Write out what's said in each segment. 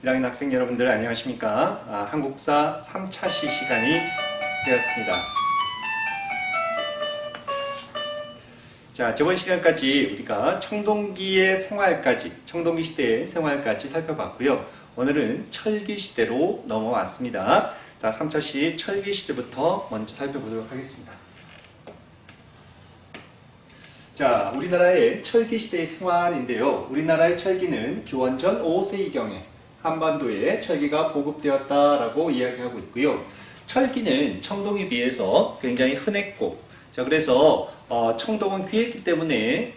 1학년 학생 여러분들 안녕하십니까? 한국사 3차 시간이 되었습니다. 자, 저번 시간까지 우리가 청동기의 생활까지, 청동기 시대의 생활까지 살펴봤고요. 오늘은 철기 시대로 넘어왔습니다. 자, 3차 시 철기 시대부터 먼저 살펴보도록 하겠습니다. 자, 우리나라의 철기 시대의 생활인데요. 우리나라의 철기는 기원전 5세기경에 한반도에 철기가 보급되었다라고 이야기하고 있고요. 철기는 청동에 비해서 굉장히 흔했고, 자, 그래서 청동은 귀했기 때문에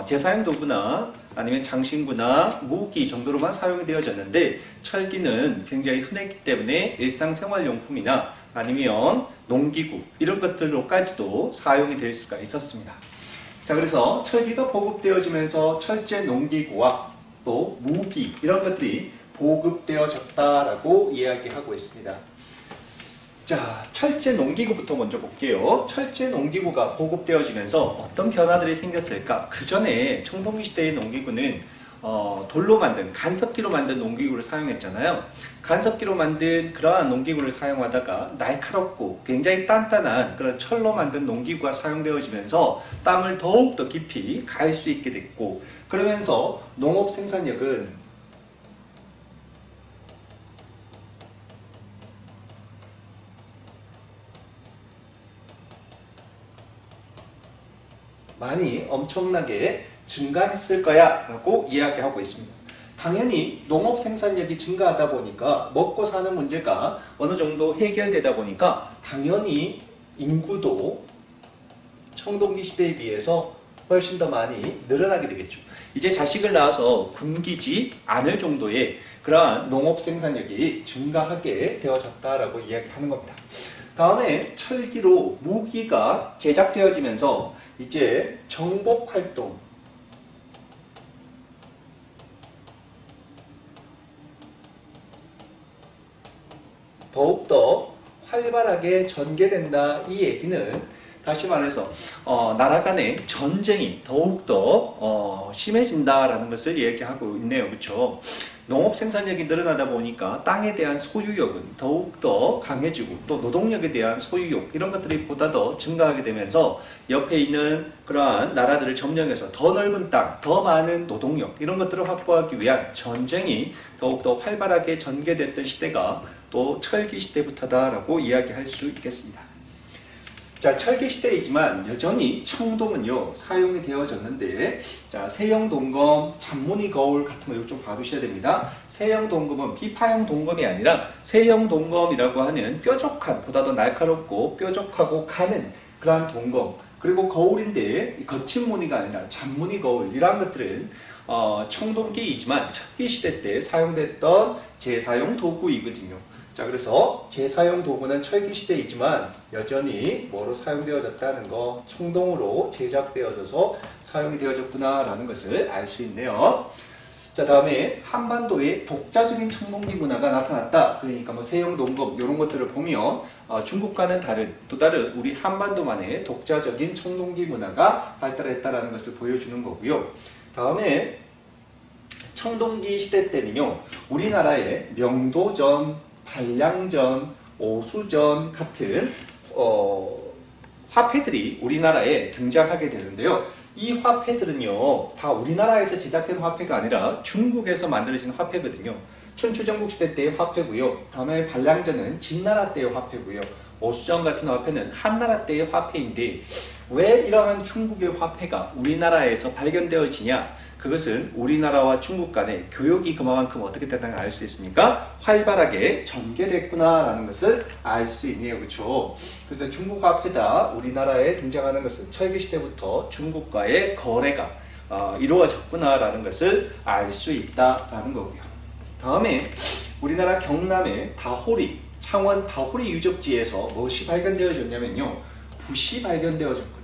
제사용 도구나 아니면 장신구나 무기 정도로만 사용이 되어졌는데, 철기는 굉장히 흔했기 때문에 일상생활용품이나 아니면 농기구 이런 것들로까지도 사용이 될 수가 있었습니다. 자, 그래서 철기가 보급되어지면서 철제 농기구와 또 무기 이런 것들이 보급되어졌다라고 이야기하고 있습니다. 자, 철제 농기구부터 먼저 볼게요. 철제 농기구가 보급되어지면서 어떤 변화들이 생겼을까? 그 전에 청동기 시대의 농기구는 돌로 만든, 간섭기로 만든 농기구를 사용했잖아요. 간섭기로 만든 그러한 농기구를 사용하다가 날카롭고 굉장히 단단한 그런 철로 만든 농기구가 사용되어지면서 땅을 더욱더 깊이 갈 수 있게 됐고, 그러면서 농업 생산력은 많이 엄청나게 증가했을 거야 라고 이야기하고 있습니다. 당연히 농업 생산력이 증가하다 보니까 먹고 사는 문제가 어느 정도 해결되다 보니까 당연히 인구도 청동기 시대에 비해서 훨씬 더 많이 늘어나게 되겠죠. 이제 자식을 낳아서 굶기지 않을 정도의 그러한 농업 생산력이 증가하게 되어졌다라고 이야기하는 겁니다. 다음에 철기로 무기가 제작되어지면서 이제 정복 활동, 더욱더 활발하게 전개된다. 이 얘기는 다시 말해서 나라 간의 전쟁이 더욱더 심해진다라는 것을 얘기하고 있네요. 그렇죠? 농업 생산력이 늘어나다 보니까 땅에 대한 소유욕은 더욱더 강해지고, 또 노동력에 대한 소유욕 이런 것들이 보다 더 증가하게 되면서 옆에 있는 그러한 나라들을 점령해서 더 넓은 땅, 더 많은 노동력 이런 것들을 확보하기 위한 전쟁이 더욱더 활발하게 전개됐던 시대가 또 철기 시대부터다라고 이야기할 수 있겠습니다. 자, 철기 시대이지만 여전히 청동은요 사용이 되어졌는데, 자, 세형 동검, 잔무늬 거울 같은 거 이거 좀 봐두셔야 됩니다. 세형 동검은 비파형 동검이 아니라 세형 동검이라고 하는 뾰족한, 보다 더 날카롭고 뾰족하고 가는 그러한 동검, 그리고 거울인데 거친 무늬가 아니라 잔무늬 거울, 이러한 것들은 청동기이지만 철기 시대 때 사용됐던 제사용 도구이거든요. 자, 그래서 제사용 도구는 철기 시대이지만 여전히 뭐로 사용되어졌다는 거, 청동으로 제작되어져서 사용이 되어졌구나 라는 것을 알 수 있네요. 자, 다음에 한반도에 독자적인 청동기 문화가 나타났다. 그러니까 뭐 세형 동검 이런 것들을 보면 중국과는 다른, 또 다른 우리 한반도만의 독자적인 청동기 문화가 발달했다라는 것을 보여주는 거고요. 다음에 청동기 시대 때는요, 우리나라의 명도전, 반량전, 오수전 같은 화폐들이 우리나라에 등장하게 되는데요. 이 화폐들은요 다 우리나라에서 제작된 화폐가 아니라 중국에서 만들어진 화폐거든요. 춘추전국 시대 때의 화폐고요. 다음에 반량전은 진나라 때의 화폐고요. 오수전 같은 화폐는 한나라 때의 화폐인데, 왜 이러한 중국의 화폐가 우리나라에서 발견되어지냐? 그것은 우리나라와 중국 간의 교역이 그만큼 어떻게 됐다는 걸 알 수 있습니까? 활발하게 전개됐구나라는 것을 알 수 있네요. 그렇죠? 그래서 중국 화폐다 우리나라에 등장하는 것은 철기 시대부터 중국과의 거래가 이루어졌구나라는 것을 알 수 있다라는 거고요. 다음에 우리나라 경남의 다호리, 창원 다호리 유적지에서 무엇이 발견되어졌냐면요, 붓이 발견되어졌거든요.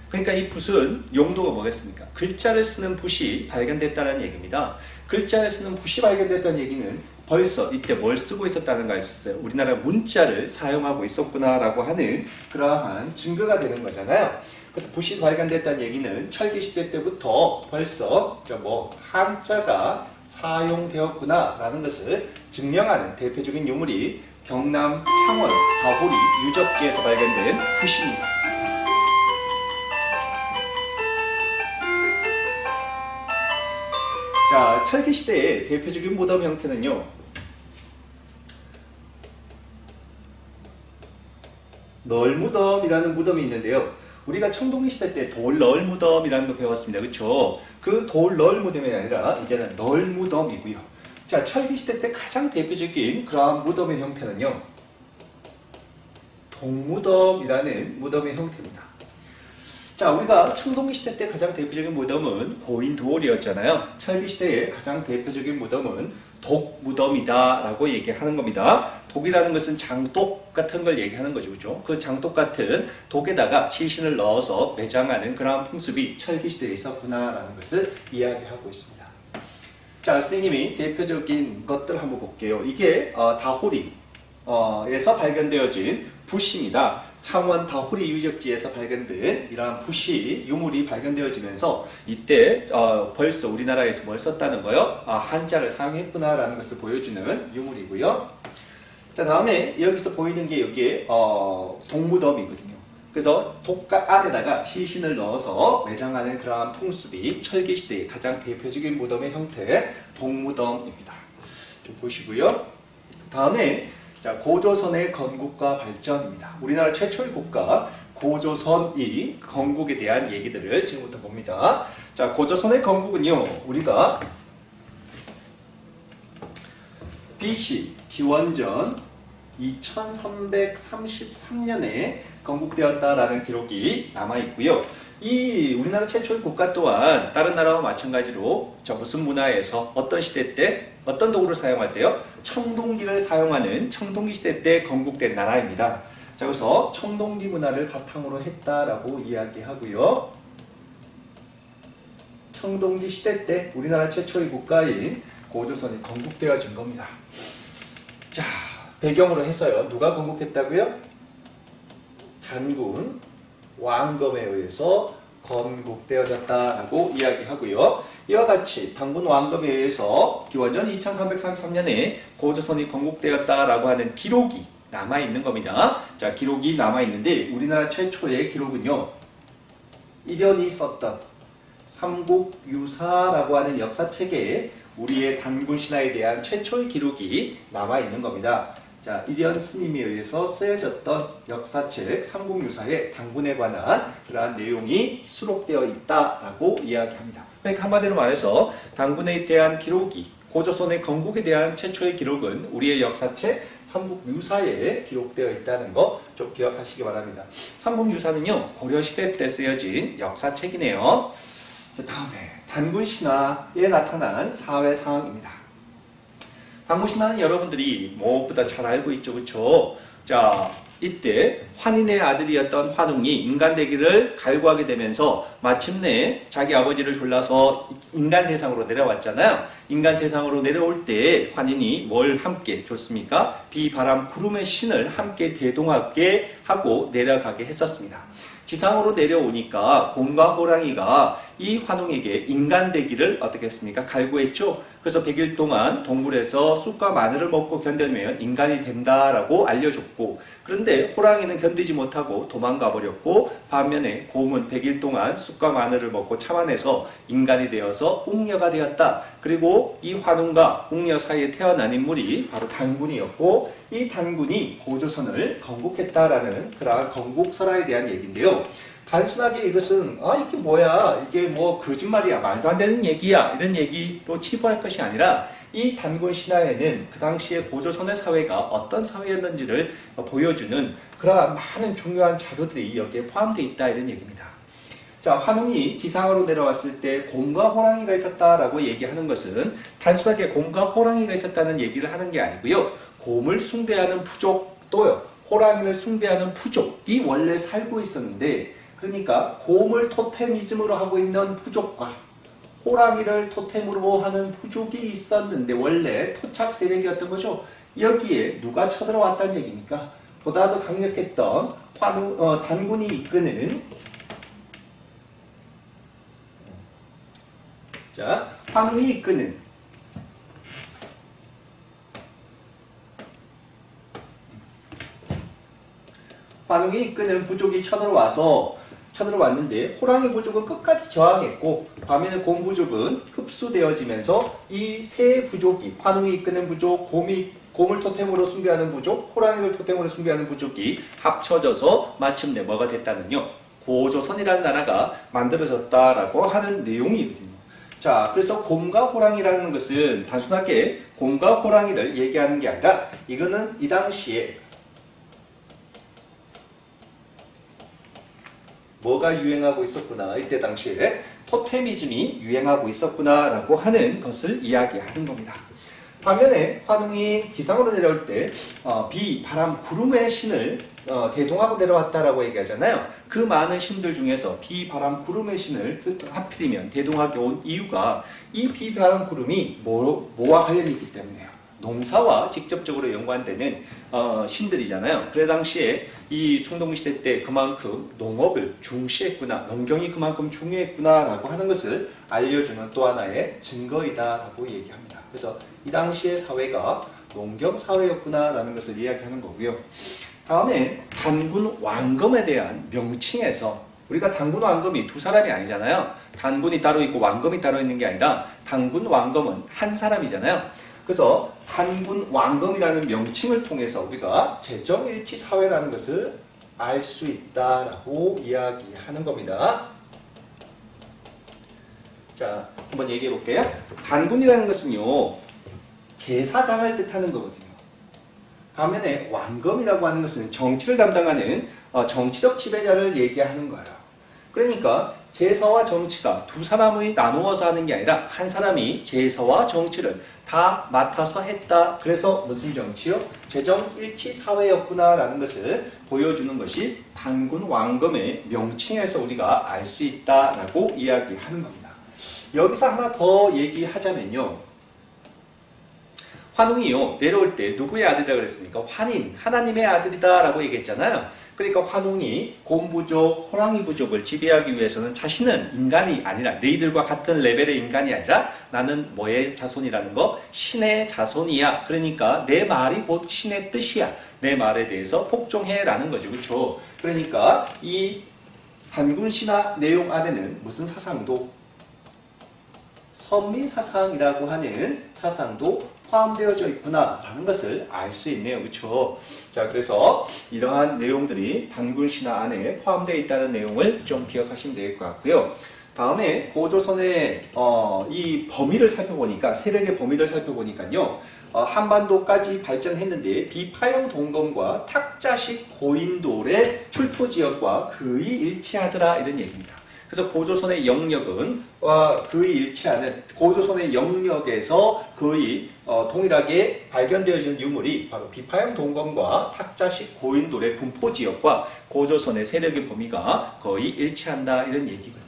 그러니까 이 붓은 용도가 뭐겠습니까? 글자를 쓰는 붓이 발견됐다는 얘기입니다. 글자를 쓰는 붓이 발견됐다는 얘기는 벌써 이때 뭘 쓰고 있었다는 걸 알 수 있어요. 우리나라 문자를 사용하고 있었구나라고 하는 그러한 증거가 되는 거잖아요. 그래서 붓이 발견됐다는 얘기는 철기 시대 때부터 벌써 한자가 사용되었구나라는 것을 증명하는 대표적인 유물이 경남 창원 다호리 유적지에서 발견된 붓입니다. 자, 철기시대의 대표적인 무덤 형태는요, 널무덤이라는 무덤이 있는데요. 우리가 청동기 시대 때 돌널무덤이라는 거 배웠습니다. 그렇죠? 그 돌널무덤이 아니라 이제는 널무덤이고요. 자, 철기 시대 때 가장 대표적인 그러한 무덤의 형태는요, 동무덤이라는 무덤의 형태입니다. 자, 우리가 청동기 시대 때 가장 대표적인 무덤은 고인돌이었잖아요. 철기 시대의 가장 대표적인 무덤은 독무덤이다라고 얘기하는 겁니다. 독이라는 것은 장독 같은 걸 얘기하는 거죠. 그죠? 그 장독 같은 독에다가 시신을 넣어서 매장하는 그런 풍습이 철기 시대에 있었구나라는 것을 이야기하고 있습니다. 자, 선생님이 대표적인 것들 한번 볼게요. 이게 다호리에서 발견되어진 붓입니다. 창원 다호리 유적지에서 발견된 이러한 붓이 유물이 발견되어지면서 이때 벌써 우리나라에서 뭘 썼다는 거요? 한자를 사용했구나라는 것을 보여주는 유물이고요. 자, 다음에 여기서 보이는 게 여기에 동무덤이거든요. 그래서 독가 안에다가 시신을 넣어서 매장하는 그러한 풍습이 철기시대의 가장 대표적인 무덤의 형태 동무덤입니다. 좀 보시고요. 다음에 자, 고조선의 건국과 발전입니다. 우리나라 최초의 국가 고조선이 건국에 대한 얘기들을 지금부터 봅니다. 자, 고조선의 건국은요, 우리가 BC 기원전 2333년에 건국되었다라는 기록이 남아있고요. 이 우리나라 최초의 국가 또한 다른 나라와 마찬가지로 무슨 문화에서 어떤 시대 때 어떤 도구를 사용할 때요? 청동기를 사용하는 청동기 시대 때 건국된 나라입니다. 자, 그래서 청동기 문화를 바탕으로 했다라고 이야기하고요. 청동기 시대 때 우리나라 최초의 국가인 고조선이 건국되어진 겁니다. 자, 배경으로 해서요. 누가 건국했다고요? 단군 왕검에 의해서 건국되어졌다라고 이야기하고요. 이와 같이 단군 왕검에 의해서 기원전 2333년에 고조선이 건국되었다라고 하는 기록이 남아있는 겁니다. 자, 기록이 남아있는데 우리나라 최초의 기록은요, 이련이 썼던 삼국유사라고 하는 역사책에 우리의 단군 신화에 대한 최초의 기록이 남아있는 겁니다. 자, 이련 스님에 의해서 쓰여졌던 역사책 삼국유사에 단군에 관한 그러한 내용이 수록되어 있다라고 이야기합니다. 그러니까 한마디로 말해서 단군에 대한 기록이 고조선의 건국에 대한 최초의 기록은 우리의 역사책 삼국유사에 기록되어 있다는 거 좀 기억하시기 바랍니다. 삼국유사는요, 고려시대 때 쓰여진 역사책이네요. 자, 다음에 단군 신화에 나타난 사회 상황입니다. 단군 신화는 여러분들이 무엇보다 잘 알고 있죠, 그렇죠? 자, 이때 환인의 아들이었던 환웅이 인간 되기를 갈구하게 되면서 마침내 자기 아버지를 졸라서 인간 세상으로 내려왔잖아요. 인간 세상으로 내려올 때 환인이 뭘 함께 줬습니까? 비, 바람, 구름의 신을 함께 대동하게 하고 내려가게 했었습니다. 지상으로 내려오니까 곰과 호랑이가 이 환웅에게 인간 되기를 어떻게 했습니까? 갈구했죠. 그래서 100일 동안 동굴에서 쑥과 마늘을 먹고 견뎌내면 인간이 된다라고 알려줬고, 그런데 호랑이는 견디지 못하고 도망가 버렸고, 반면에 곰은 100일 동안 쑥과 마늘을 먹고 참아내서 인간이 되어서 웅녀가 되었다. 그리고 이 환웅과 웅녀 사이에 태어난 인물이 바로 단군이었고, 이 단군이 고조선을 건국했다라는 그러한 건국설화에 대한 얘기인데요. 단순하게 이것은 이게 뭐야, 이게 뭐 거짓말이야, 말도 안 되는 얘기야, 이런 얘기로 치부할 것이 아니라 이 단군 신화에는 그 당시에 고조선의 사회가 어떤 사회였는지를 보여주는 그러한 많은 중요한 자료들이 여기에 포함되어 있다, 이런 얘기입니다. 자, 환웅이 지상으로 내려왔을 때 곰과 호랑이가 있었다라고 얘기하는 것은 단순하게 곰과 호랑이가 있었다는 얘기를 하는 게 아니고요. 곰을 숭배하는 부족 또요, 호랑이를 숭배하는 부족이 원래 살고 있었는데, 그러니까 곰을 토테미즘으로 하고 있는 부족과 호랑이를 토템으로 하는 부족이 있었는데 원래 토착 세력이었던 거죠. 여기에 누가 쳐들어왔다는 얘기입니까? 보다 더 강력했던 단군이 이끄는 환웅이 이끄는 환웅이 이끄는 부족이 쳐들어왔는데 호랑이 부족은 끝까지 저항했고 반면에 곰 부족은 흡수되어지면서 이 세 부족이 환웅이 이끄는 부족, 곰을 토템으로 숭배하는 부족, 호랑이를 토템으로 숭배하는 부족이 합쳐져서 마침내 뭐가 됐다는요? 고조선이라는 나라가 만들어졌다라고 하는 내용이거든요. 자, 그래서 곰과 호랑이라는 것은 단순하게 곰과 호랑이를 얘기하는 게 아니라 이거는 이 당시에 뭐가 유행하고 있었구나, 이때 당시에 토테미즘이 유행하고 있었구나 라고 하는 것을 이야기하는 겁니다. 반면에 환웅이 지상으로 내려올 때 비, 바람, 구름의 신을 대동하고 내려왔다라고 얘기하잖아요. 그 많은 신들 중에서 비, 바람, 구름의 신을 하필이면 대동하게 온 이유가 이 비, 바람, 구름이 뭐와 관련이 있기 때문에요. 농사와 직접적으로 연관되는 신들이잖아요. 그래 당시에 이 충동시대 때 그만큼 농업을 중시했구나, 농경이 그만큼 중요했구나 라고 하는 것을 알려주는 또 하나의 증거이다 라고 얘기합니다. 그래서 이 당시의 사회가 농경 사회였구나 라는 것을 이야기하는 거고요. 다음에 단군 왕검에 대한 명칭에서 우리가 단군 왕검이 두 사람이 아니잖아요. 단군이 따로 있고 왕검이 따로 있는 게 아니라 단군 왕검은 한 사람이잖아요. 그래서 단군 왕검이라는 명칭을 통해서 우리가 재정일치 사회라는 것을 알 수 있다라고 이야기하는 겁니다. 자, 한번 얘기해 볼게요. 단군이라는 것은요, 제사장을 뜻하는 거거든요. 반면에 왕검이라고 하는 것은 정치를 담당하는 정치적 지배자를 얘기하는 거예요. 그러니까 제사와 정치가 두 사람이 나누어서 하는 게 아니라 한 사람이 제사와 정치를 다 맡아서 했다. 그래서 무슨 정치요? 재정일치 사회였구나 라는 것을 보여주는 것이 단군 왕검의 명칭에서 우리가 알 수 있다라고 이야기하는 겁니다. 여기서 하나 더 얘기하자면요. 환웅이요, 내려올 때 누구의 아들이라고 그랬습니까? 환인, 하나님의 아들이다 라고 얘기했잖아요. 그러니까 환웅이 곰부족, 호랑이 부족을 지배하기 위해서는 자신은 인간이 아니라, 너희들과 같은 레벨의 인간이 아니라 나는 뭐의 자손이라는 거? 신의 자손이야. 그러니까 내 말이 곧 신의 뜻이야. 내 말에 대해서 복종해 라는 거죠. 그렇죠? 그러니까 이 단군신화 내용 안에는 무슨 사상도, 선민사상이라고 하는 사상도 포함되어져 있구나 라는 것을 알 수 있네요. 그렇죠? 자, 그래서 이러한 내용들이 단군신화 안에 포함되어 있다는 내용을 좀 기억하시면 될 것 같고요. 다음에 고조선의 이 범위를 살펴보니까, 세력의 범위를 살펴보니까요, 한반도까지 발전했는데 비파형 동검과 탁자식 고인돌의 출토지역과 거의 일치하더라 이런 얘기입니다. 그래서 고조선의 영역은 거의 일치하는, 고조선의 영역에서 거의 동일하게 발견되어지는 유물이 바로 비파형 동검과 탁자식 고인돌의 분포지역과 고조선의 세력의 범위가 거의 일치한다 이런 얘기거든요.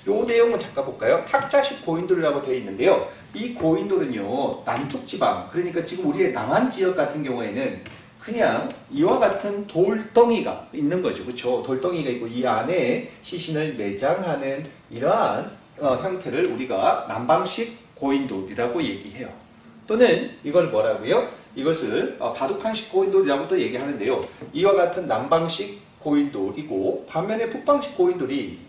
이 내용은 잠깐 볼까요? 탁자식 고인돌이라고 되어 있는데요. 이 고인돌은요, 남쪽 지방, 그러니까 지금 우리의 남한 지역 같은 경우에는 그냥 이와 같은 돌덩이가 있는 거죠. 그렇죠? 돌덩이가 있고 이 안에 시신을 매장하는 이러한 형태를 우리가 남방식 고인돌이라고 얘기해요. 또는 이걸 뭐라고요? 이것을 바둑판식 고인돌이라고 또 얘기하는데요. 이와 같은 남방식 고인돌이고 반면에 북방식 고인돌이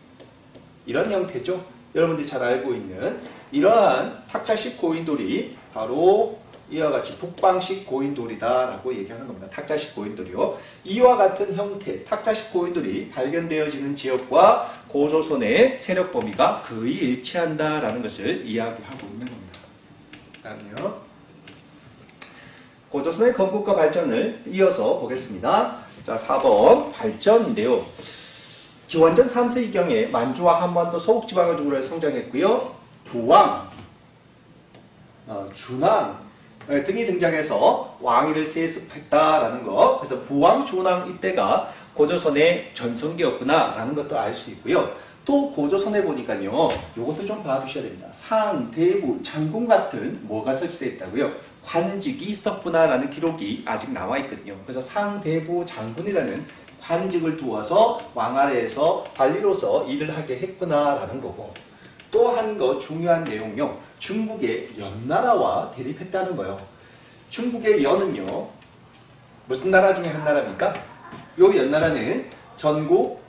이런 형태죠. 여러분들이 잘 알고 있는 이러한 탁자식 고인돌이 바로 이와 같이 북방식 고인돌이다 라고 얘기하는 겁니다. 탁자식 고인돌이요. 이와 같은 형태, 탁자식 고인돌이 발견되어지는 지역과 고조선의 세력 범위가 거의 일치한다 라는 것을 이야기하고 있는 겁니다. 다음요. 고조선의 건국과 발전을 이어서 보겠습니다. 자, 4번 발전인데요. 기원전 3세 이경에 만주와 한반도 서북지방을 중으로 성장했고요. 부왕, 준왕 등이 등장해서 왕위를 세습했다라는 거. 그래서 부왕, 준왕 이때가 고조선의 전성기였구나 라는 것도 알 수 있고요. 또 고조선에 보니까요, 요것도 좀 봐두셔야 됩니다. 상, 대부, 장군 같은 뭐가 설치되어 있다고요? 관직이 있었구나 라는 기록이 아직 남아있거든요. 그래서 상, 대부, 장군이라는 관직을 두어서 왕 아래에서 관리로서 일을 하게 했구나 라는 거고, 또 한 거 중요한 내용요. 중국의 연나라와 대립했다는 거요. 중국의 연은요, 무슨 나라 중에 한 나라입니까? 요 연나라는 전국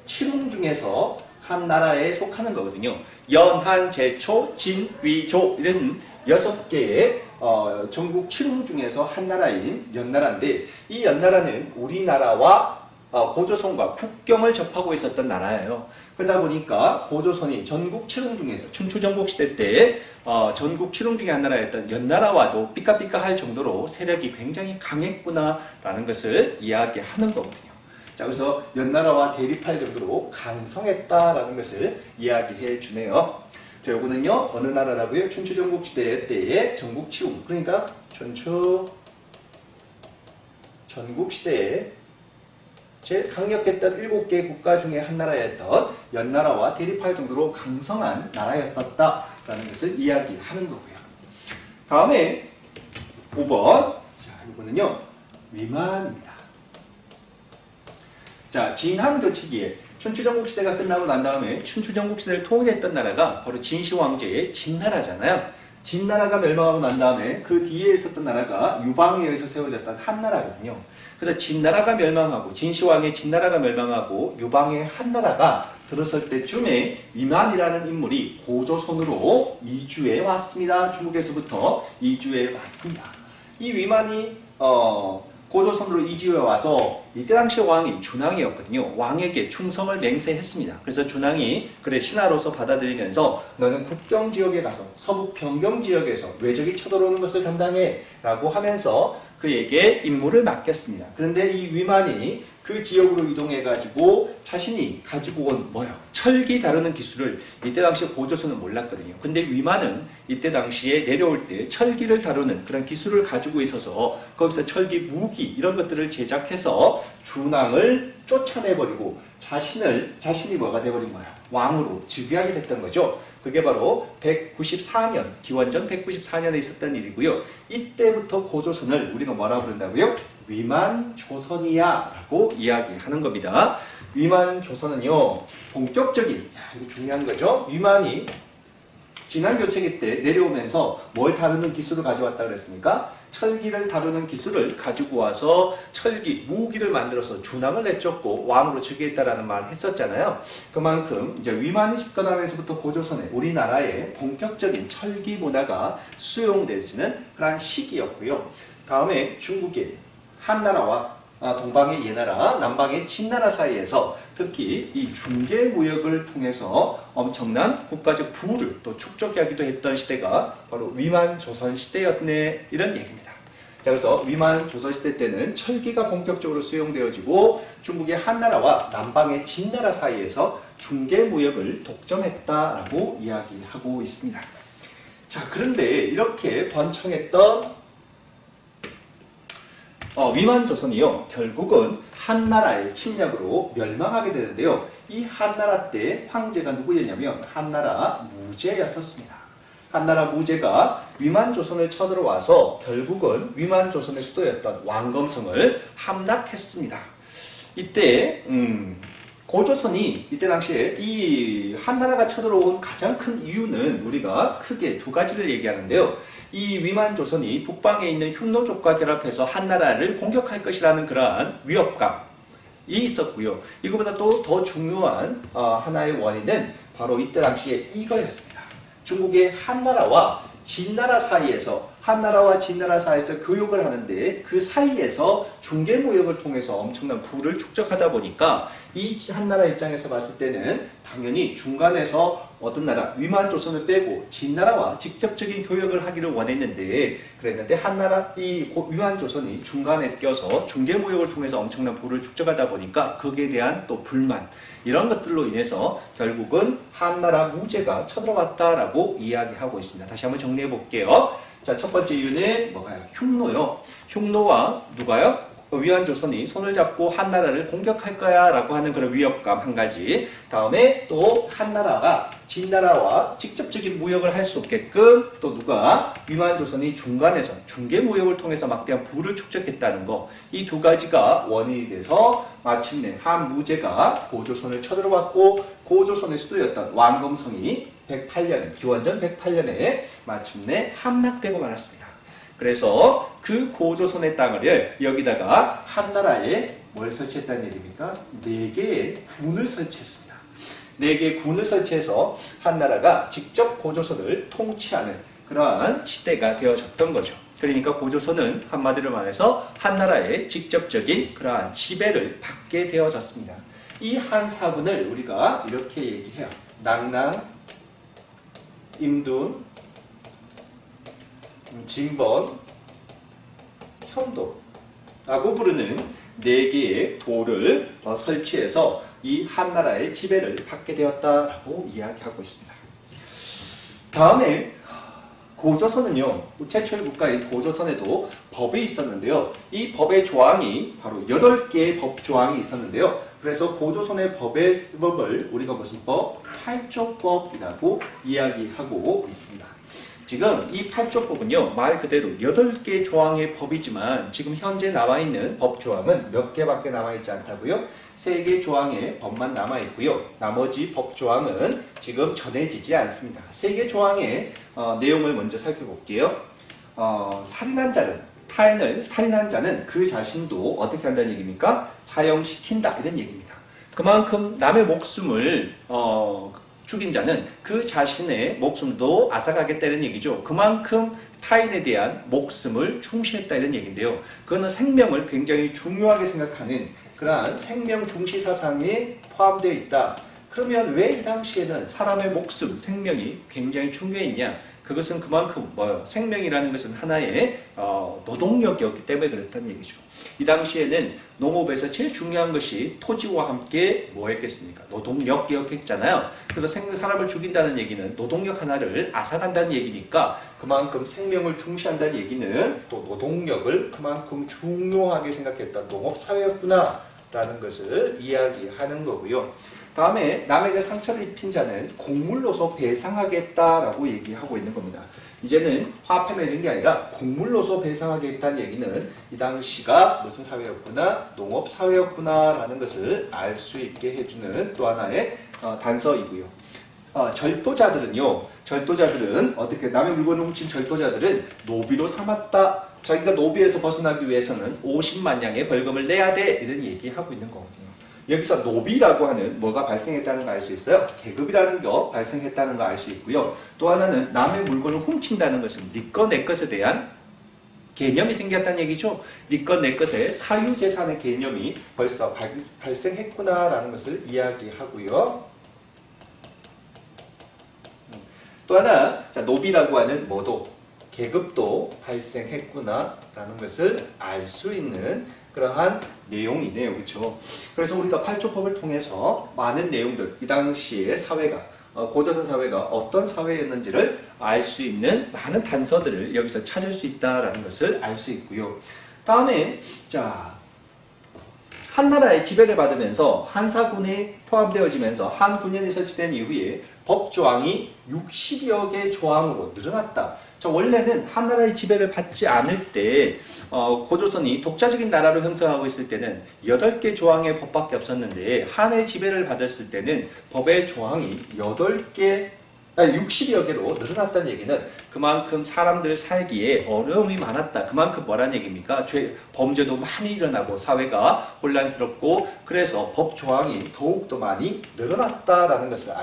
7웅 중에서 한 나라에 속하는 거거든요. 연한, 제초, 진, 위, 조 이런 6개의 전국 7웅 중에서 한 나라인 연나라인데 이 연나라는 우리나라와 고조선과 국경을 접하고 있었던 나라예요. 그러다 보니까 고조선이 전국 7웅 중에서 춘추전국시대 때 전국 7웅 중에 한 나라였던 연나라와도 삐까삐까할 정도로 세력이 굉장히 강했구나라는 것을 이야기하는 거거든요. 자, 그래서 연나라와 대립할 정도로 강성했다라는 것을 이야기해 주네요. 자, 요거는요, 어느 나라라고요? 춘추전국시대 때의 전국 7웅. 그러니까 춘추 전국시대에 제일 강력했던 7개 국가 중에 한 나라였던 연나라와 대립할 정도로 강성한 나라였었다라는 것을 이야기하는 거고요. 다음에 5번. 자, 이거는요, 위만입니다. 자, 진한교체기에 춘추전국시대가 끝나고 난 다음에 춘추전국시대를 통일했던 나라가 바로 진시황제의 진나라잖아요. 진나라가 멸망하고 난 다음에 그 뒤에 있었던 나라가 유방에 의해서 세워졌던 한나라거든요. 그래서 진나라가 멸망하고 진시황의 진나라가 멸망하고 유방의 한나라가 들었을 때쯤에 위만이라는 인물이 고조선으로 이주해 왔습니다. 중국에서부터 이주해 왔습니다. 이 위만이 고조선으로 이주해 와서 이때 당시 왕이 준왕이었거든요. 왕에게 충성을 맹세했습니다. 그래서 준왕이 그래 신하로서 받아들이면서 너는 국경지역에 가서 서북 변경지역에서 외적이 쳐들어오는 것을 담당해 라고 하면서 그에게 임무를 맡겼습니다. 그런데 이 위만이 그 지역으로 이동해가지고 자신이 가지고 온 뭐요? 철기 다루는 기술을 이때 당시 고조선은 몰랐거든요. 근데 위만은 이때 당시에 내려올 때 철기를 다루는 그런 기술을 가지고 있어서 거기서 철기 무기 이런 것들을 제작해서 준왕을 쫓아내버리고 자신이 뭐가 돼버린 거야? 왕으로 즉위하게 됐던 거죠. 그게 바로 194년, 기원전 194년에 있었던 일이고요. 이때부터 고조선을 우리가 뭐라고 부른다고요? 위만조선이야 라고 이야기하는 겁니다. 위만조선은요, 본격적인, 이거 중요한 거죠. 위만이 진한교체기 때 내려오면서 뭘 다루는 기술을 가져왔다 그랬습니까? 철기를 다루는 기술을 가지고 와서 철기, 무기를 만들어서 준왕을 내쫓고 왕으로 즉위했다라는 말을 했었잖아요. 그만큼 이제 위만이 집권하면서부터 고조선에 우리나라의 본격적인 철기 문화가 수용되지는 그런 시기였고요. 다음에 중국의 한나라와 동방의 예나라, 남방의 진나라 사이에서 특히 이 중개무역을 통해서 엄청난 국가적 부를 또 축적하기도 했던 시대가 바로 위만조선 시대였네 이런 얘기입니다. 자, 그래서 위만조선 시대 때는 철기가 본격적으로 수용되어지고 중국의 한나라와 남방의 진나라 사이에서 중개무역을 독점했다라고 이야기하고 있습니다. 자, 그런데 이렇게 번창했던 위만조선이요, 결국은 한나라의 침략으로 멸망하게 되는데요. 이 한나라 때 황제가 누구였냐면 한나라 무제였었습니다. 한나라 무제가 위만조선을 쳐들어와서 결국은 위만조선의 수도였던 왕검성을 함락했습니다. 이때 고조선이 이때 당시에 이 한나라가 쳐들어온 가장 큰 이유는 우리가 크게 두 가지를 얘기하는데요. 이 위만조선이 북방에 있는 흉노족과 결합해서 한나라를 공격할 것이라는 그러한 위협감이 있었고요. 이거보다 또 더 중요한 하나의 원인은 바로 이때 당시에 이거였습니다. 중국의 한나라와 진나라 사이에서 교역을 하는데 그 사이에서 중개무역을 통해서 엄청난 부를 축적하다 보니까 이 한나라 입장에서 봤을 때는 당연히 중간에서 어떤 나라, 위만조선을 빼고 진나라와 직접적인 교역을 하기를 원했는데 그랬는데 이 위만조선이 중간에 껴서 중개무역을 통해서 엄청난 부를 축적하다 보니까 거기에 대한 또 불만 이런 것들로 인해서 결국은 한나라 무제가 쳐들어갔다라고 이야기하고 있습니다. 다시 한번 정리해 볼게요. 자, 첫 번째 이유는 뭐가요? 흉노요. 흉노와 누가요? 위안조선이 손을 잡고 한나라를 공격할 거야 라고 하는 그런 위협감 한 가지. 다음에 또 한나라가 진나라와 직접적인 무역을 할 수 없게끔 또 누가 위안조선이 중간에서 중개무역을 통해서 막대한 부를 축적했다는 거. 이 두 가지가 원인이 돼서 마침내 한무제가 고조선을 쳐들어왔고 고조선의 수도였던 왕검성이 108년에 기원전 108년에 마침내 함락되고 말았습니다. 그래서 그 고조선의 땅을 여기다가 한나라의 뭘 설치했다는 얘기입니까? 4개의 군을 설치했습니다. 4개의 군을 설치해서 한나라가 직접 고조선을 통치하는 그러한 시대가 되어졌던 거죠. 그러니까 고조선은 한마디로 말해서 한나라의 직접적인 그러한 지배를 받게 되어졌습니다. 이 한 사군을 우리가 이렇게 얘기해요. 낙랑, 임둔, 진번, 현도라고 부르는 4개의 도를 설치해서 이 한나라의 지배를 받게 되었다라고 이야기하고 있습니다. 다음에 고조선은요, 최초의 국가인 고조선에도 법이 있었는데요. 이 법의 조항이 바로 8개의 법 조항이 있었는데요. 그래서 고조선의 법을 우리가 무슨 법? 8조법이라고 이야기하고 있습니다. 지금 이 8조법은요, 말 그대로 8개의 조항의 법이지만 지금 현재 남아있는 법 조항은 몇 개밖에 남아있지 않다고요? 3개 조항의 법만 남아있고요. 나머지 법 조항은 지금 전해지지 않습니다. 3개 조항의 내용을 먼저 살펴볼게요. 살인한 자는, 타인을 살인한 자는 그 자신도 어떻게 한다는 얘기입니까? 사형시킨다 이런 얘기입니다. 그만큼 남의 목숨을 죽인 자는 그 자신의 목숨도 앗아가겠다는 얘기죠. 그만큼 타인에 대한 목숨을 충시했다 이런 얘기인데요. 그거는 생명을 굉장히 중요하게 생각하는 그러한 생명 중시 사상에 포함되어 있다. 그러면 왜 이 당시에는 사람의 목숨, 생명이 굉장히 중요했냐? 그것은 그만큼 생명이라는 것은 하나의 노동력이었기 때문에 그렇다는 얘기죠. 이 당시에는 농업에서 제일 중요한 것이 토지와 함께 뭐 했겠습니까? 노동력이었겠잖아요. 그래서 사람을 죽인다는 얘기는 노동력 하나를 앗아간다는 얘기니까 그만큼 생명을 중시한다는 얘기는 또 노동력을 그만큼 중요하게 생각했던 농업사회였구나 라는 것을 이야기하는 거고요. 다음에 남에게 상처를 입힌 자는 곡물로서 배상하겠다라고 얘기하고 있는 겁니다. 이제는 화폐나 이런 게 아니라 곡물로서 배상하겠다는 얘기는 이 당시가 무슨 사회였구나, 농업사회였구나 라는 것을 알 수 있게 해주는 또 하나의 단서이고요. 절도자들은 어떻게 남의 물건을 훔친 절도자들은 노비로 삼았다. 자기가 노비에서 벗어나기 위해서는 50만 양의 벌금을 내야 돼 이런 얘기하고 있는 거거든요. 여기서 노비라고 하는 뭐가 발생했다는 거 알 수 있어요. 계급이라는 거 발생했다는 거 알 수 있고요. 또 하나는 남의 물건을 훔친다는 것은 네 것 내 것에 대한 개념이 생겼다는 얘기죠. 네 것 내 것의 사유재산의 개념이 벌써 발생했구나라는 것을 이야기하고요. 또 하나 노비라고 하는 뭐도 계급도 발생했구나라는 것을 알 수 있는 그러한 내용이네요. 그렇죠? 그래서 우리가 8조법을 통해서 많은 내용들, 이 당시의 사회가 고조선 사회가 어떤 사회였는지를 알 수 있는 많은 단서들을 여기서 찾을 수 있다라는 것을 알 수 있고요. 다음에 한나라의 지배를 받으면서 한사군에 포함되어지면서 한군연이 설치된 이후에 법조항이 60여 개 조항으로 늘어났다. 원래는 한나라의 지배를 받지 않을 때 고조선이 독자적인 나라로 형성하고 있을 때는 8개 조항의 법밖에 없었는데 한의 지배를 받았을 때는 법의 조항이 60여 개로 늘어났다는 얘기는 그만큼 사람들 살기에 어려움이 많았다. 그만큼 뭐란 얘기입니까? 범죄도 많이 일어나고 사회가 혼란스럽고 그래서 법 조항이 더욱더 많이 늘어났다라는 것을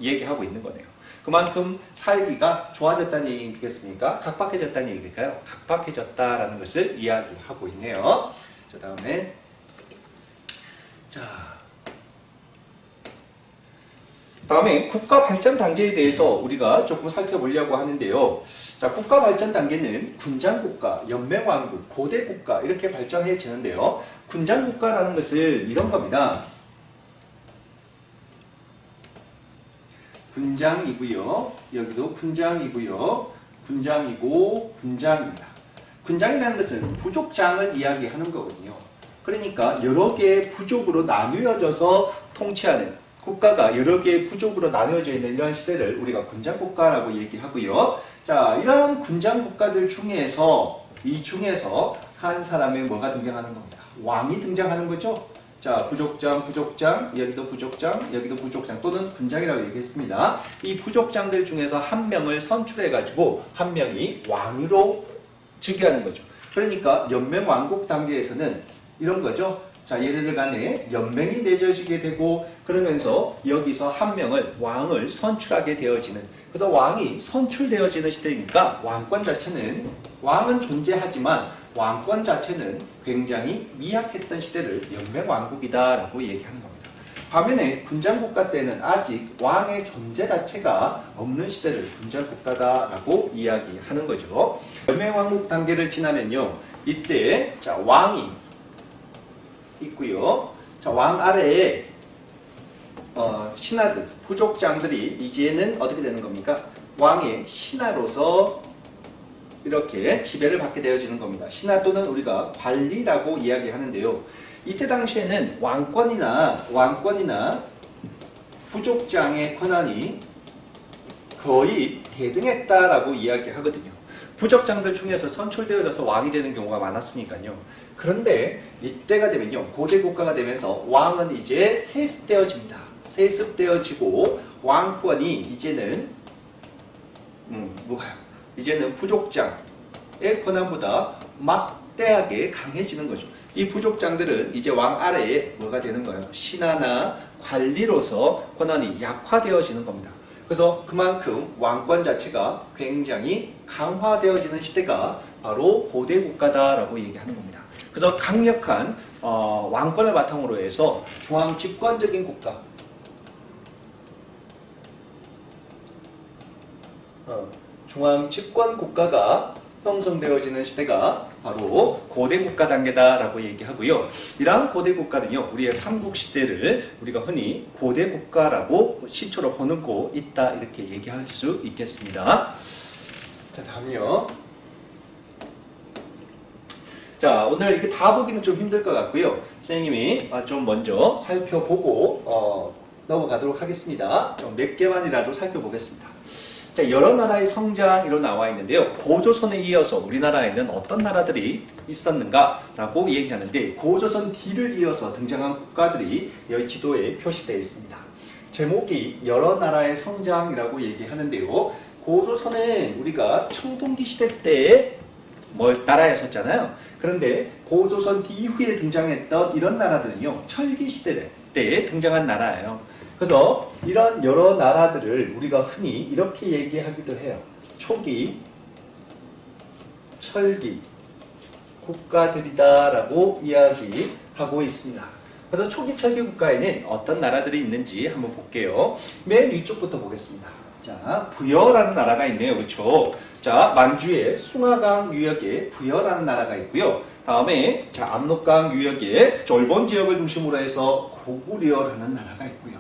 얘기하고 있는 거네요. 그만큼 살기가 좋아졌다는 얘기겠습니까? 각박해졌다는 얘기일까요? 각박해졌다라는 것을 이야기하고 있네요. 자, 다음에 다음에 국가 발전 단계에 대해서 우리가 조금 살펴보려고 하는데요. 자, 국가 발전 단계는 군장국가, 연맹왕국, 고대국가 이렇게 발전해지는데요. 군장국가라는 것을 이런 겁니다. 군장이고요. 여기도 군장이고요. 군장이고 군장입니다. 군장이라는 것은 부족장을 이야기하는 거거든요. 그러니까 여러 개의 부족으로 나누어져서 통치하는 국가가 여러 개의 부족으로 나누어져 있는 이런 시대를 우리가 군장국가라고 얘기하고요. 자, 이런 군장국가들 중에서 한 사람의 뭐가 등장하는 겁니다. 왕이 등장하는 거죠. 자, 부족장, 여기도 부족장, 여기도 부족장 또는 군장이라고 얘기했습니다. 이 부족장들 중에서 한 명을 선출해가지고 한 명이 왕으로 즉위하는 거죠. 그러니까 연맹왕국 단계에서는 이런 거죠. 자, 얘네들 간에 연맹이 맺어지게 되고 그러면서 여기서 한 명을 왕을 선출하게 되어지는, 그래서 왕이 선출되어지는 시대이니까 왕권 자체는, 왕은 존재하지만 왕권 자체는 굉장히 미약했던 시대를 연맹왕국이다라고 얘기하는 겁니다. 반면에 군장국가 때는 아직 왕의 존재 자체가 없는 시대를 군장국가다라고 이야기하는 거죠. 연맹왕국 단계를 지나면요, 이때 자, 왕이 있고요. 자, 왕 아래에 신하들, 부족장들이 이제는 어떻게 되는 겁니까? 왕의 신하로서 이렇게 지배를 받게 되어지는 겁니다. 신하 또는 우리가 관리라고 이야기하는데요. 이때 당시에는 왕권이나 부족장의 권한이 거의 대등했다라고 이야기하거든요. 부족장들 중에서 선출되어져서 왕이 되는 경우가 많았으니까요. 그런데 이때가 되면요, 고대 국가가 되면서 왕은 이제 세습되어집니다. 세습되어지고 왕권이 이제는 이제는 부족장의 권한보다 막대하게 강해지는 거죠. 이 부족장들은 이제 왕 아래에 뭐가 되는 거예요? 신하나 관리로서 권한이 약화되어지는 겁니다. 그래서 그만큼 왕권 자체가 굉장히 강화되어지는 시대가 바로 고대 국가다라고 얘기하는 겁니다. 그래서 강력한 왕권을 바탕으로 해서 중앙 집권적인 국가, 중앙 집권 국가가 형성되어지는 시대가 바로 고대 국가 단계다라고 얘기하고요. 이러한 고대 국가는요, 우리의 삼국시대를 우리가 흔히 고대 국가라고 시초로 거느고 있다, 이렇게 얘기할 수 있겠습니다. 자, 다음요. 자, 오늘 이렇게 다 보기는 좀 힘들 것 같고요. 선생님이 좀 먼저 살펴보고 넘어가도록 하겠습니다. 좀 몇 개만이라도 살펴보겠습니다. 자, 여러 나라의 성장으로 나와 있는데요. 고조선에 이어서 우리나라에는 어떤 나라들이 있었는가라고 얘기하는데, 고조선 뒤를 이어서 등장한 국가들이 여기 지도에 표시되어 있습니다. 제목이 여러 나라의 성장이라고 얘기하는데요. 고조선은 우리가 청동기 시대 때 나라였었잖아요. 그런데 고조선 뒤후에 등장했던 이런 나라들은요, 철기 시대 때 등장한 나라예요. 그래서 이런 여러 나라들을 우리가 흔히 이렇게 얘기하기도 해요. 초기, 철기 국가들이다라고 이야기하고 있습니다. 그래서 초기 철기 국가에는 어떤 나라들이 있는지 한번 볼게요. 맨 위쪽부터 보겠습니다. 자, 부여라는 나라가 있네요. 그렇죠? 자, 만주의 숭화강 유역에 부여라는 나라가 있고요. 다음에 자, 압록강 유역에 졸본 지역을 중심으로 해서 고구려라는 나라가 있고요.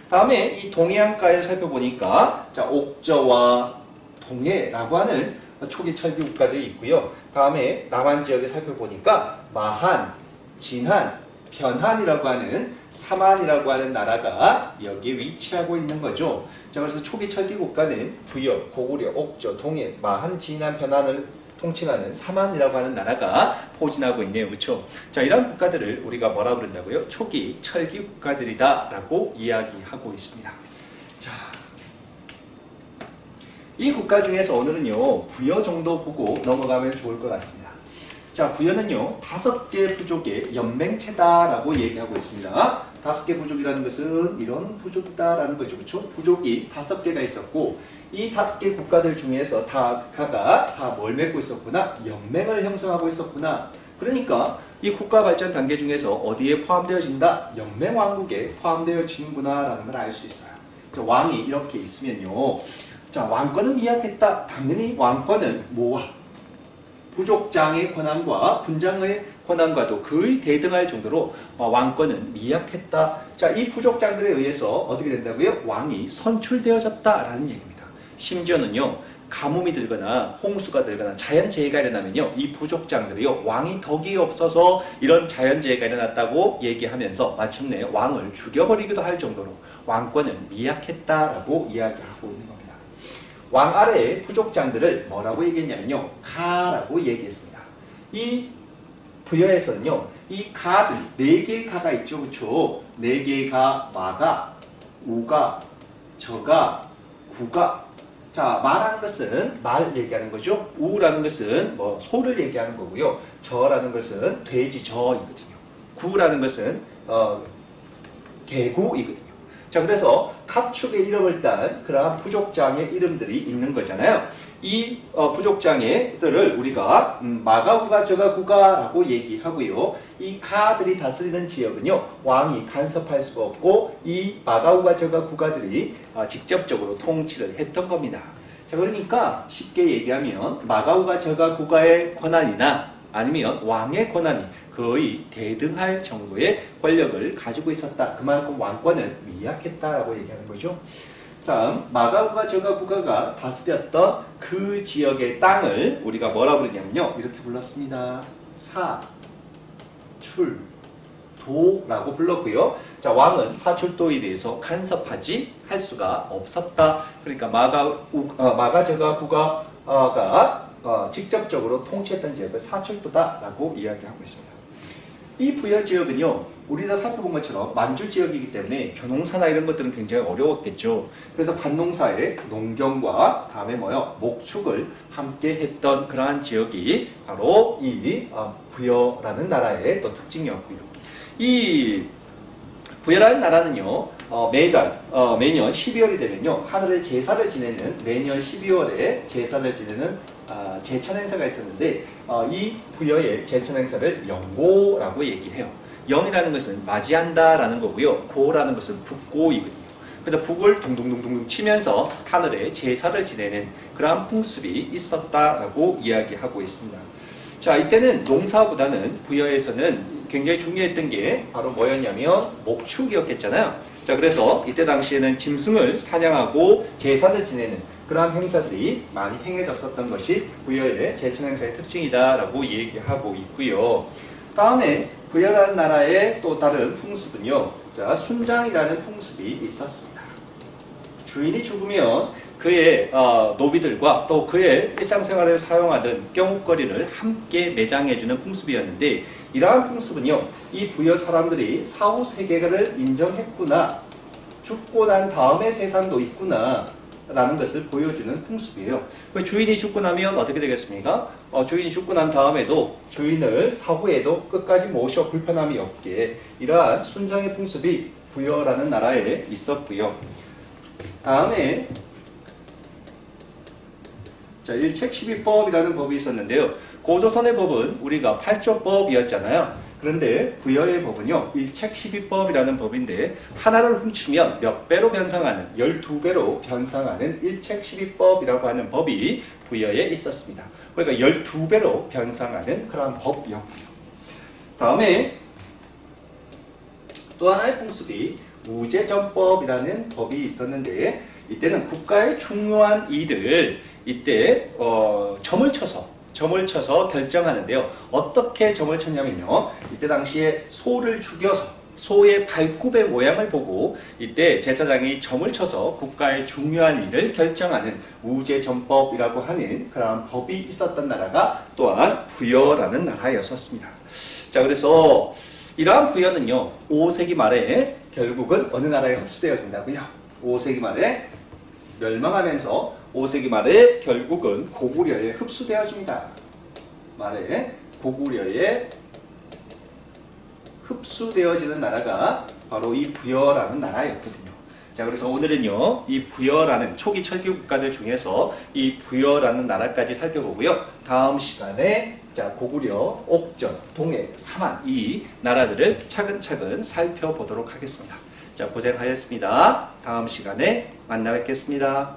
다음에 이 동해안가를 살펴보니까 자, 옥저와 동해라고 하는 초기 철기 국가들이 있고요. 다음에 남한 지역에 살펴보니까 마한, 진한, 변한이라고 하는 삼한이라고 하는 나라가 여기에 위치하고 있는 거죠. 자, 그래서 초기 철기 국가는 부여, 고구려, 옥저, 동해, 마한, 진한, 변한을 통칭하는 삼한이라고 하는 나라가 포진하고 있네요. 그렇죠? 자, 이런 국가들을 우리가 뭐라 부른다고요? 초기 철기 국가들이다라고 이야기하고 있습니다. 자, 이 국가 중에서 오늘은요, 부여 정도 보고 넘어가면 좋을 것 같습니다. 자, 부여는요, 5개 부족의 연맹체다라고 얘기하고 있습니다. 5개 부족이라는 것은 이런 부족이다라는 거죠. 그렇죠? 부족이 5개가 있었고, 이 5개 국가들 중에서 각각 다 뭘 맺고 있었구나? 연맹을 형성하고 있었구나. 그러니까 이 국가 발전 단계 중에서 어디에 포함되어진다? 연맹왕국에 포함되어지는구나 라는 걸 알 수 있어요. 자, 왕이 이렇게 있으면요, 자, 왕권은 미약했다. 당연히 왕권은 뭐와? 부족장의 권한과 군장의 권한과도 거의 대등할 정도로 왕권은 미약했다. 자, 이 부족장들에 의해서 어떻게 된다고요? 왕이 선출되어졌다라는 얘기입니다. 심지어는요, 가뭄이 들거나 홍수가 들거나 자연재해가 일어나면요, 이 부족장들이요, 왕이 덕이 없어서 이런 자연재해가 일어났다고 얘기하면서 마침내 왕을 죽여버리기도 할 정도로 왕권은 미약했다라고 이야기하고 있는 겁니다. 왕 아래의 부족장들을 뭐라고 얘기했냐면요, 가라고 얘기했습니다. 이 부여에서는요, 이 가들, 4개의 가가 있죠. 그렇죠? 4개의 가, 마가, 우가, 저가, 구가. 자, 마라는 것은 말 얘기하는 거죠. 우라는 것은 소를 얘기하는 거고요. 저라는 것은 돼지 저이거든요. 구라는 것은 개구이거든요. 자, 그래서 가축의 이름을 딴 그러한 부족장의 이름들이 있는 거잖아요. 이 부족장애들을 우리가 마가구가 저가구가라고 얘기하고요. 이 가들이 다스리는 지역은요, 왕이 간섭할 수가 없고 이 마가구가 저가구가들이 직접적으로 통치를 했던 겁니다. 자, 그러니까 쉽게 얘기하면 마가구가 저가구가의 권한이나 아니면 왕의 권한이 거의 대등할 정도의 권력을 가지고 있었다. 그만큼 왕권은 미약했다라고 얘기하는 거죠. 다음, 마가구가 저가구가가 다스렸던 그 지역의 땅을 우리가 뭐라 부르냐면요, 이렇게 불렀습니다. 사출도라고 불렀고요. 자, 왕은 사출도에 대해서 간섭하지 할 수가 없었다. 그러니까 마가 저가구가가 직접적으로 통치했던 지역을 사출도다라고 이야기하고 있습니다. 이 부여 지역은요, 우리가 살펴본 것처럼 만주 지역이기 때문에 벼농사나 이런 것들은 굉장히 어려웠겠죠. 그래서 밭농사에 농경과 다음에 목축을 함께 했던 그러한 지역이 바로 이 부여라는 나라의 또 특징이었고요. 이 부여라는 나라는요, 매년 12월이 되면요, 하늘의 제사를 지내는, 매년 12월에 제사를 지내는 제천 행사가 있었는데, 이 부여의 제천 행사를 영고라고 얘기해요. 영이라는 것은 맞이한다라는 거고요, 고라는 것은 북고이거든요. 그래서 북을 둥둥둥둥 치면서 하늘에 제사를 지내는 그러한 풍습이 있었다라고 이야기하고 있습니다. 자, 이때는 농사보다는 부여에서는 굉장히 중요했던 게 바로 뭐였냐면 목축이었겠잖아요. 자, 그래서 이때 당시에는 짐승을 사냥하고 제사를 지내는 그러한 행사들이 많이 행해졌었던 것이 부여의 제천 행사의 특징이다라고 얘기하고 있고요. 다음에 부여라는 나라의 또 다른 풍습은요, 자, 순장이라는 풍습이 있었습니다. 주인이 죽으면 그의 노비들과 또 그의 일상생활에 사용하던 껴묵거리를 함께 매장해주는 풍습이었는데, 이러한 풍습은요, 이 부여 사람들이 사후 세계를 인정했구나, 죽고 난 다음의 세상도 있구나 라는 것을 보여주는 풍습이에요. 주인이 죽고 나면 어떻게 되겠습니까? 주인이 죽고 난 다음에도 주인을 사후에도 끝까지 모셔 불편함이 없게, 이러한 순장의 풍습이 부여라는 나라에 있었고요. 다음에 자, 일책12법이라는 법이 있었는데요. 고조선의 법은 우리가 8조법이었잖아요. 그런데 부여의 법은요, 일책12법이라는 법인데, 하나를 훔치면 몇 배로 변상하는, 12배로 변상하는 일책12법이라고 하는 법이 부여에 있었습니다. 그러니까 12배로 변상하는 그런 법이었고요. 다음에 또 하나의 풍습이 우제전법이라는 법이 있었는데, 이때는 국가의 중요한 일을 이때 점을 쳐서 결정하는데요. 어떻게 점을 쳤냐면요, 이때 당시에 소를 죽여서 소의 발굽의 모양을 보고 이때 제사장이 점을 쳐서 국가의 중요한 일을 결정하는 우제전법이라고 하는 그런 법이 있었던 나라가 또한 부여라는 나라였었습니다. 자, 그래서 이러한 부여는요, 5세기 말에 결국은 어느 나라에 흡수되어진다고요? 5세기 말에 멸망하면서 5세기 말에 결국은 고구려에 흡수되어집니다. 말에 고구려에 흡수되어지는 나라가 바로 이 부여라는 나라였거든요. 자, 그래서 오늘은요, 이 부여라는 초기 철기 국가들 중에서 이 부여라는 나라까지 살펴보고요. 다음 시간에 자, 고구려, 옥전, 동해, 삼한 이 나라들을 차근차근 살펴보도록 하겠습니다. 자, 고생하셨습니다. 다음 시간에 만나 뵙겠습니다.